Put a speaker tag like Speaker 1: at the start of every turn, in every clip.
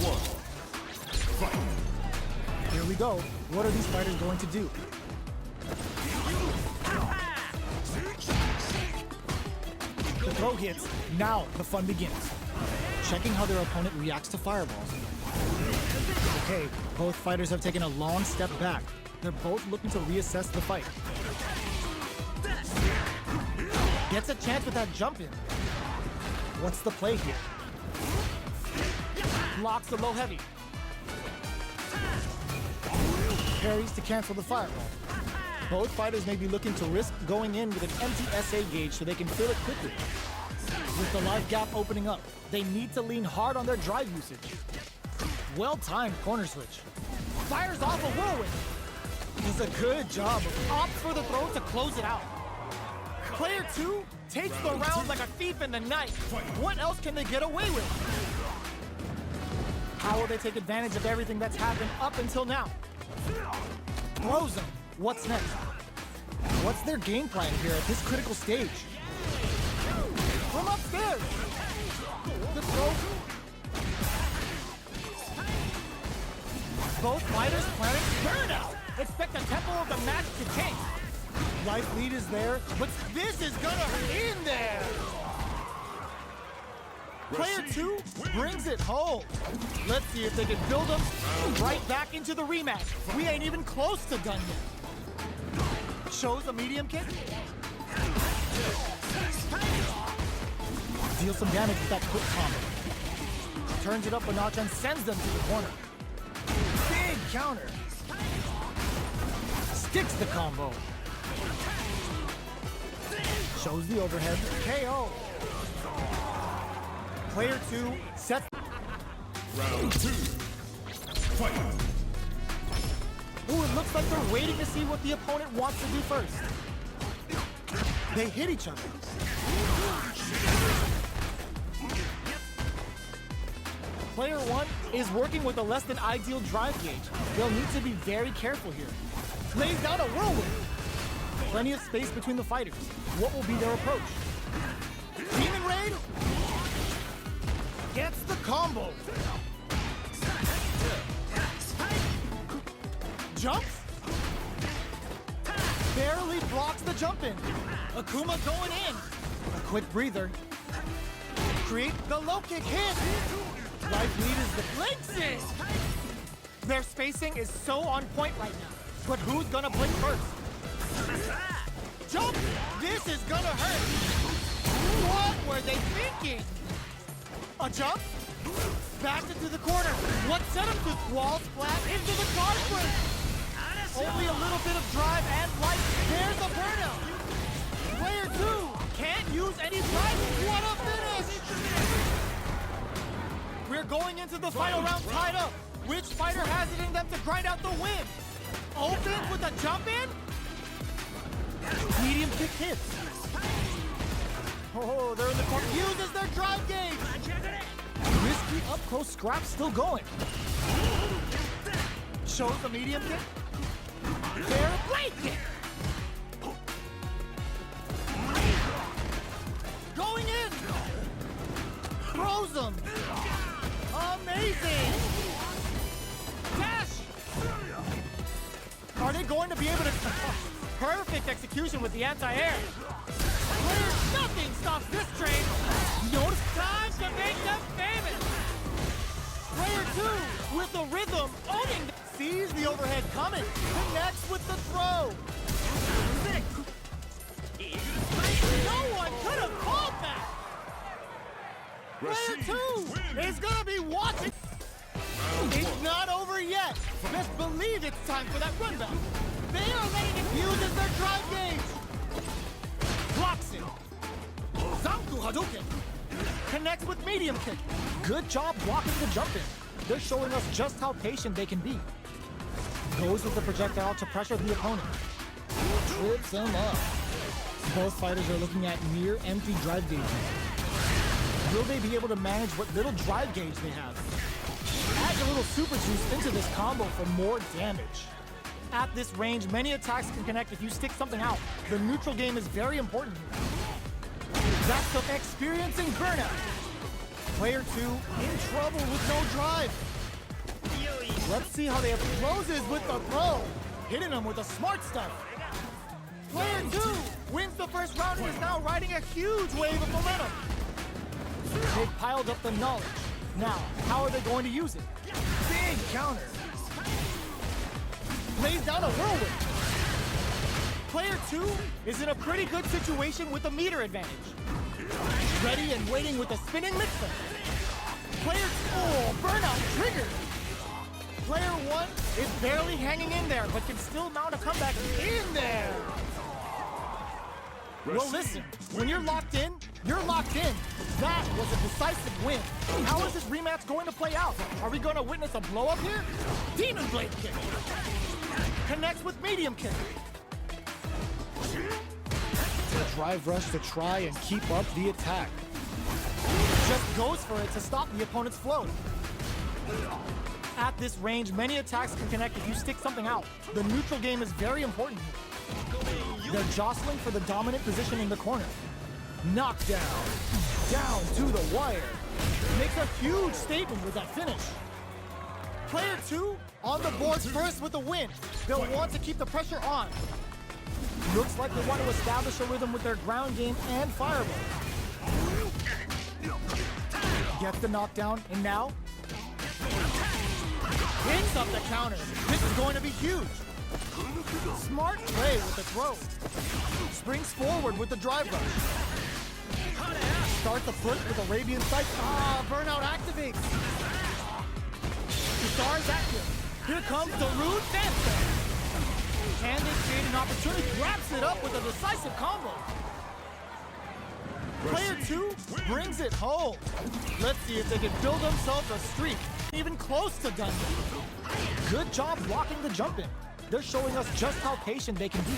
Speaker 1: one. Fight.
Speaker 2: Here we go. What are these fighters going to do? The throw hits. Now the fun begins. Checking how their opponent reacts to fireballs. Okay, both fighters have taken a long step back. They're both looking to reassess the fight. Gets a chance with that jump in. What's the play here? Blocks the low heavy. Parries to cancel the fireball. Both fighters may be looking to risk going in with an empty SA gauge so they can fill it quickly. With the life gap opening up, they need to lean hard on their drive usage. Well-timed corner switch. Fires off a whirlwind. Does a good job of opts for the throw to close it out. Player 2 takes the round like a thief in the night. What else can they get away with? How will they take advantage of everything that's happened up until now? Throws them. What's next? What's their game plan here at this critical stage? From upstairs! The throw. Both fighters planning burnout! Expect the tempo of the match to change. Life lead is there, but this is gonna hurt in there! Player 2 brings it home. Let's see if they can build them right back into the rematch. We ain't even close to done yet. Shows a medium kick. Deals some damage with that quick combo. Turns it up a notch and sends them to the corner. Big counter. Sticks the combo. Shows the overhead. KO. Player 2 sets.
Speaker 1: Round 2. Fight.
Speaker 2: Ooh, it looks like they're waiting to see what the opponent wants to do first. They hit each other. Player 1 is working with a less than ideal drive gauge. They'll need to be very careful here. Lays down a whirlwind. Plenty of space between the fighters. What will be their approach? Demon Raid gets the combo. Jumps. Barely blocks the jump in. Akuma going in. A quick breather. Create the low kick hit. Life lead is the blink. Their spacing is so on point right now. But who's gonna blink first? Jump! This is gonna hurt. What were they thinking? A jump? Back into the corner. What set him to wall splat into the conflict? Only a little bit of drive and light. There's a burnout. Player 2 can't use any drive. What a finish! We're going into the final round tied up. Which fighter has it in them to grind out the win? Opens with a jump in? Medium kick hits. Oh, they're in the corner. Uses their drive gauge. Risky up close scrap still going. Shows the medium kick. Fair blade kick. Going in. Throws them. Amazing. Dash. Are they going to be able to... Perfect execution with the anti-air. Nothing stops this train. Notice time to make them famous. Player 2 with the rhythm owning. Sees the overhead coming. Connects with the throw. 6. No one could have called that. Player 2 is going to be watching. It's not over yet. Best believe it's time for that run back. They are letting it use as their drive gauge. Blocks it. Zanku Hadouken. Connects with medium kick. Good job blocking the jump in. They're showing us just how patient they can be. Goes with the projectile to pressure the opponent. Trips him up. Both fighters are looking at near empty drive gauges. Will they be able to manage what little drive gauge they have? Add a little super juice into this combo for more damage. At this range, many attacks can connect if you stick something out. The neutral game is very important here. That's the experiencing burnout. Player 2 in trouble with no drive. Let's see how they closes with the throw. Hitting him with the smart stuff. Player 2 wins the first round and is now riding a huge wave of momentum. They've piled up the knowledge. Now, how are they going to use it? Big counter. Lays down a whirlwind. Player 2 is in a pretty good situation with a meter advantage. Ready and waiting with a spinning mixer. Player 2, burnout triggered. Player 1 is barely hanging in there, but can still mount a comeback in there. Well, listen, when you're locked in, you're locked in. That was a decisive win. How is this rematch going to play out? Are we going to witness a blow-up here? Demon Blade kick. Connects with medium kick. Drive rush to try and keep up the attack. Just goes for it to stop the opponent's flow. At this range, many attacks can connect if you stick something out. The neutral game is very important here. They're jostling for the dominant position in the corner. Knockdown. Down to the wire. Makes a huge statement with that finish. Player 2 on the board first with a win. They'll want to keep the pressure on. Looks like they want to establish a rhythm with their ground game and fireball. Gets the knockdown, and now picks up the counter. This is going to be huge. Smart play with the throw. Springs forward with the drive rush. Start the foot with Arabian Sight. Burnout activates. Guitar's active. Here comes the rude dance. And they create an opportunity. Wraps it up with a decisive combo. Player 2 brings it home. Let's see if they can build themselves a streak. Even close to done. Good job blocking the jump in. They're showing us just how patient they can be.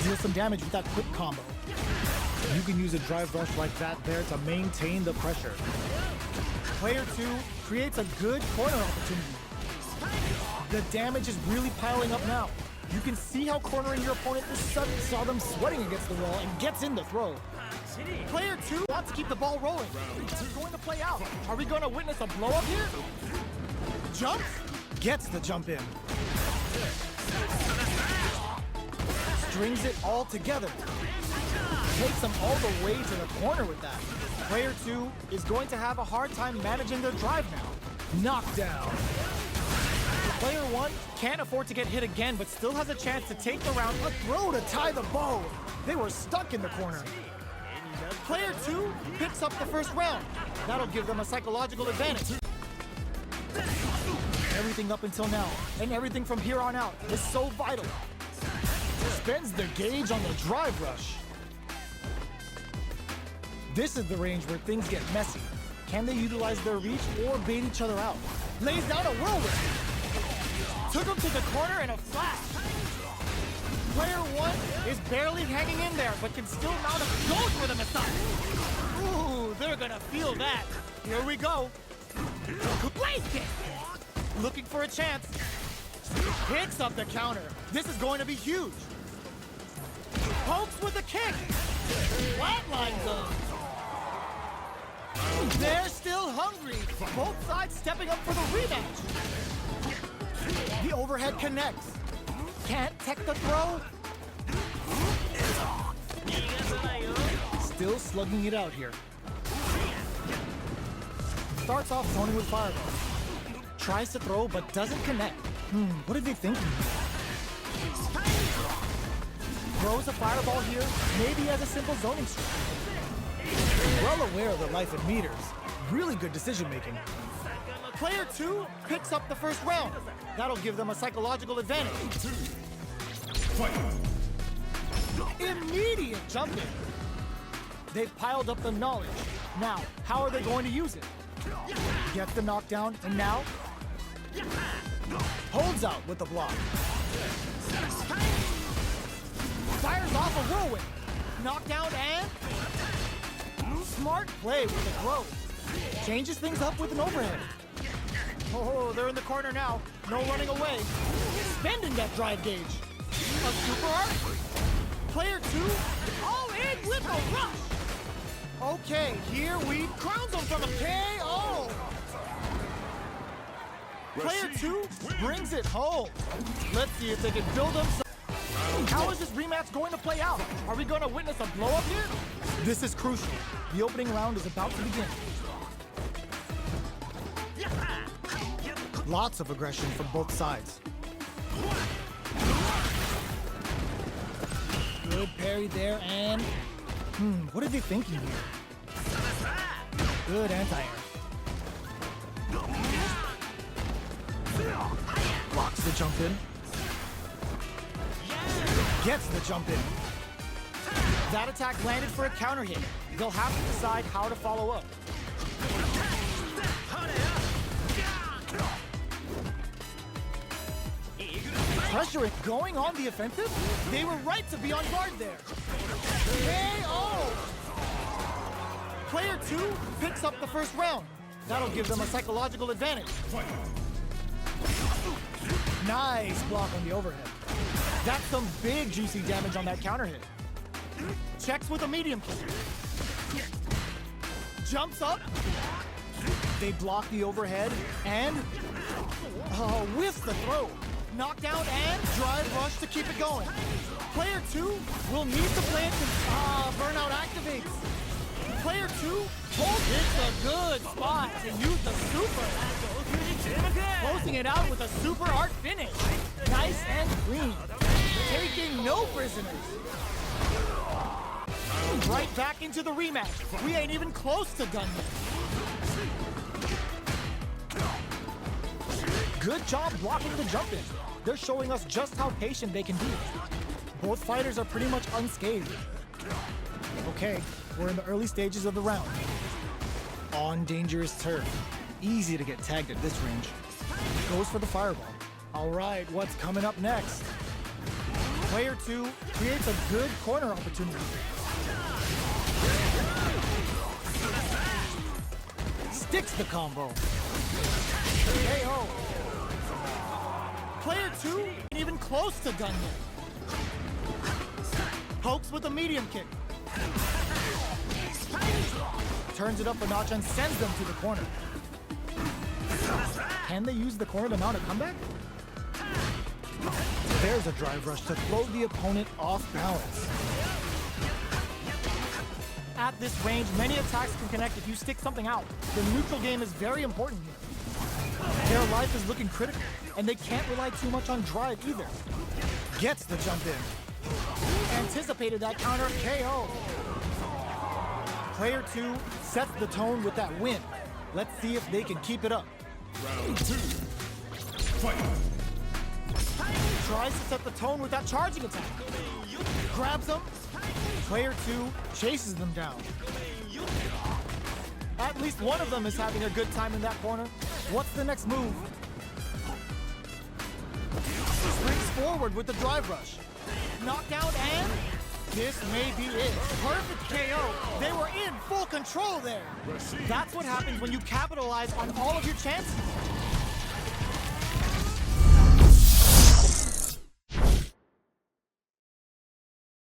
Speaker 2: Deal some damage with that quick combo. You can use a drive rush like that there to maintain the pressure. Player 2 creates a good corner opportunity. The damage is really piling up now. You can see how cornering your opponent is sudden. Saw them sweating against the wall and gets in the throw. Player 2 wants to keep the ball rolling. It's going to play out. Are we going to witness a blow up here? Jumps. Gets the jump in. Strings it all together. Takes them all the way to the corner with that. Player 2 is going to have a hard time managing their drive now. Knockdown. Player 1 can't afford to get hit again, but still has a chance to take the round. A throw to tie the bow. They were stuck in the corner. Player 2 picks up the first round. That'll give them a psychological advantage. Everything up until now, and everything from here on out, is so vital. Spends their gauge on the drive rush. This is the range where things get messy. Can they utilize their reach or bait each other out? Lays down a whirlwind. Took him to the corner in a flash. Player 1 is barely hanging in there, but can still mount a goes for the massage. Ooh, they're gonna feel that. Here we go. Blade kick. Looking for a chance. Picks up the counter. This is going to be huge. Pokes with a kick. Flatlines them. They're still hungry. Both sides stepping up for the rematch. The overhead connects. Can't tech the throw. Still slugging it out here. Starts off zoning with fireball. Tries to throw but doesn't connect. What are they thinking? Throws a fireball here, maybe as a simple zoning strike. Well aware of their life and meters. Really good decision making. Player 2 picks up the first round. That'll give them a psychological advantage. Immediate jumping. They've piled up the knowledge. Now, how are they going to use it? Gets the knockdown, and now holds out with the block. Fires off a whirlwind. Knockdown and smart play with the throw. Changes things up with an overhead. Oh, they're in the corner now. No running away. Spending that drive gauge. A super art. Player 2 all in with a rush. Okay, here we crowns him from a KO. Player 2 brings it home. Let's see if they can build them some. How is this rematch going to play out? Are we going to witness a blow-up here? This is crucial. The opening round is about to begin. Lots of aggression from both sides. Good parry there, and... what are they thinking here? Good anti-air. Blocks the jump in. Gets the jump in. That attack landed for a counter hit. They'll have to decide how to follow up. Pressure going on the offensive? They were right to be on guard there. KO! Player 2 picks up the first round. That'll give them a psychological advantage. Nice block on the overhead. That's some big juicy damage on that counter hit. Checks with a medium kick. Jumps up. They block the overhead and whiffs the throw. Knockdown and drive rush to keep it going. Player 2 will need to play it to burnout activates. Player 2 holds it's a good spot to use the super. Closing it out with a super art finish. Nice and clean. Taking no prisoners. Right back into the rematch. We ain't even close to done yet. Good job blocking the jump in. They're showing us just how patient they can be. Both fighters are pretty much unscathed. Okay, we're in the early stages of the round. On dangerous turf. Easy to get tagged at this range. Goes for the fireball. All right, what's coming up next? Player 2 creates a good corner opportunity. Sticks the combo. KO. Player 2 ain't even close to done yet. Pokes with a medium kick. Turns it up a notch and sends them to the corner. Can they use the corner to mount a comeback? There's a drive rush to throw the opponent off balance. At this range, many attacks can connect if you stick something out. The neutral game is very important here. Their life is looking critical, and they can't rely too much on drive either. Gets the jump in. Anticipated that counter KO. Player 2 sets the tone with that win. Let's see if they can keep it up.
Speaker 1: Round 2. Fight.
Speaker 2: Tries to set the tone with that charging attack. Grabs them. Player 2 chases them down. At least one of them is having a good time in that corner. What's the next move? Springs forward with the drive rush. Knockdown and this may be it. Perfect KO. They were in full control there.
Speaker 1: Rashid.
Speaker 2: That's what happens when you capitalize on all of your chances.